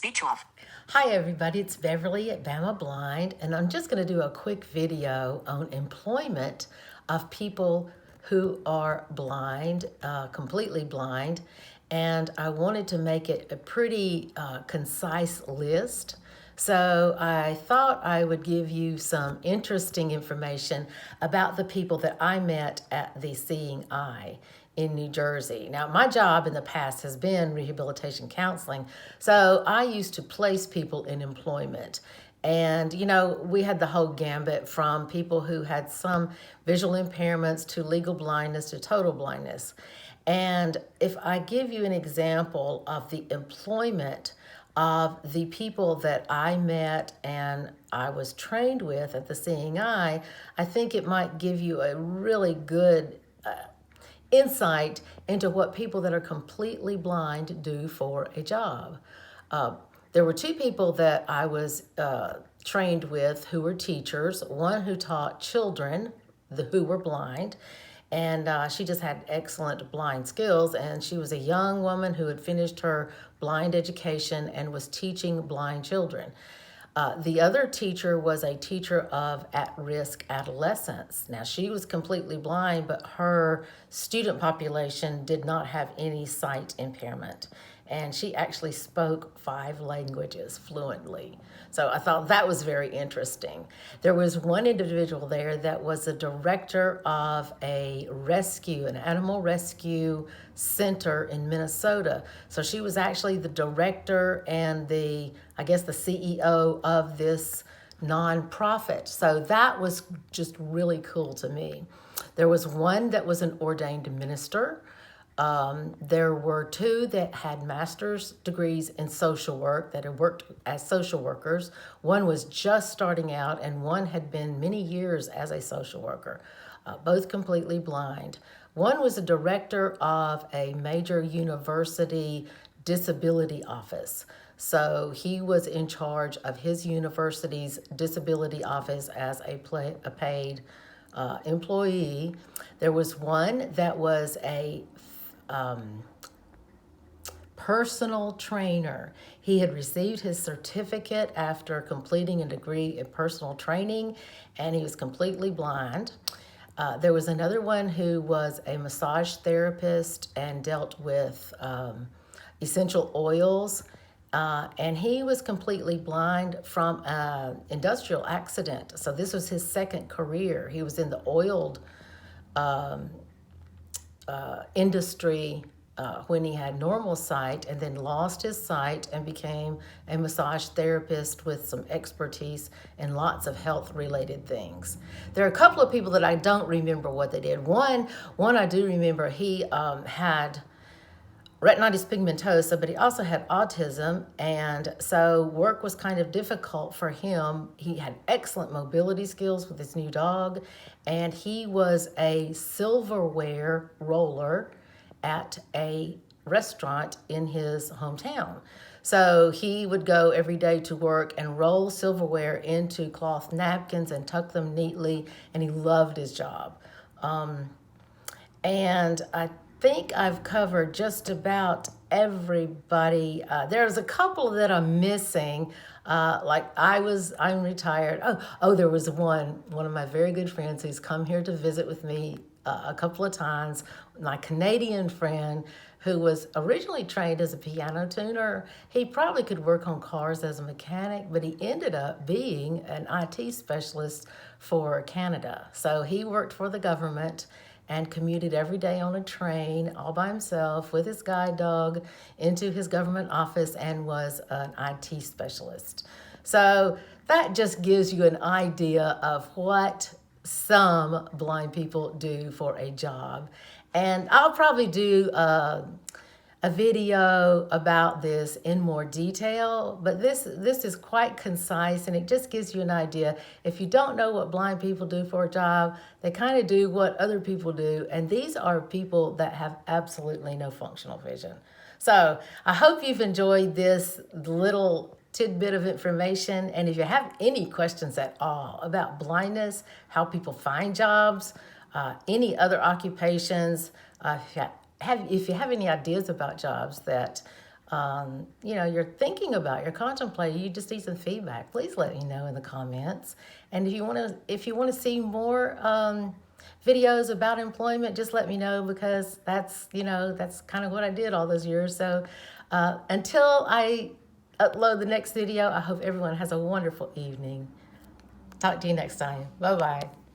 Speech off. Hi everybody, it's Beverly at Bama Blind, and I'm just going to do a quick video on employment of people who are blind, completely blind, and I wanted to make it a pretty concise list. So I thought I would give you some interesting information about the people that I met at the Seeing Eye in New Jersey. Now, my job in the past has been rehabilitation counseling, so I used to place people in employment. And, you know, we had the whole gambit from people who had some visual impairments to legal blindness to total blindness. And if I give you an example of the employment of the people that I met and I was trained with at the Seeing Eye, I think it might give you a really good insight into what people that are completely blind do for a job. There were two people that I was trained with who were teachers, one who taught children who were blind, and she just had excellent blind skills, and she was a young woman who had finished her blind education and was teaching blind children. The other teacher was a teacher of at-risk adolescents. Now, she was completely blind, but her student population did not have any sight impairment. And she actually spoke 5 languages fluently. So I thought that was very interesting. There was one individual there that was a director of an animal rescue center in Minnesota. So she was actually the director and the CEO of this nonprofit. So that was just really cool to me. There was one that was an ordained minister. There were 2 that had master's degrees in social work that had worked as social workers. One was just starting out, and one had been many years as a social worker, both completely blind. One was a director of a major university disability office. So he was in charge of his university's disability office as a paid employee. There was one that was a personal trainer. He had received his certificate after completing a degree in personal training, and he was completely blind. There was another one who was a massage therapist and dealt with essential oils, and he was completely blind from an industrial accident. So this was his second career. He was in the oil industry when he had normal sight, and then lost his sight and became a massage therapist with some expertise in lots of health related things. There are a couple of people that I don't remember what they did. One I do remember, he had retinitis pigmentosa, but he also had autism, and so work was kind of difficult for him. He had excellent mobility skills with his new dog, and he was a silverware roller at a restaurant in his hometown. So he would go every day to work and roll silverware into cloth napkins and tuck them neatly, and he loved his job. And I think I've covered just about everybody. There's a couple that I'm missing. I'm retired. There was one of my very good friends who's come here to visit with me a couple of times. My Canadian friend who was originally trained as a piano tuner. He probably could work on cars as a mechanic, but he ended up being an IT specialist for Canada. So he worked for the government and commuted every day on a train all by himself with his guide dog into his government office and was an IT specialist. So that just gives you an idea of what some blind people do for a job. And I'll probably do a video about this in more detail, but this is quite concise, and it just gives you an idea. If you don't know what blind people do for a job, they kind of do what other people do, and these are people that have absolutely no functional vision. So I hope you've enjoyed this little tidbit of information, and if you have any questions at all about blindness, how people find jobs, any other occupations, if you have any ideas about jobs that you're thinking about, you're contemplating, you just need some feedback, please let me know in the comments. And if you want to see more videos about employment, just let me know, because that's kind of what I did all those years. So until I upload the next video, I hope everyone has a wonderful evening. Talk to you next time. Bye-bye.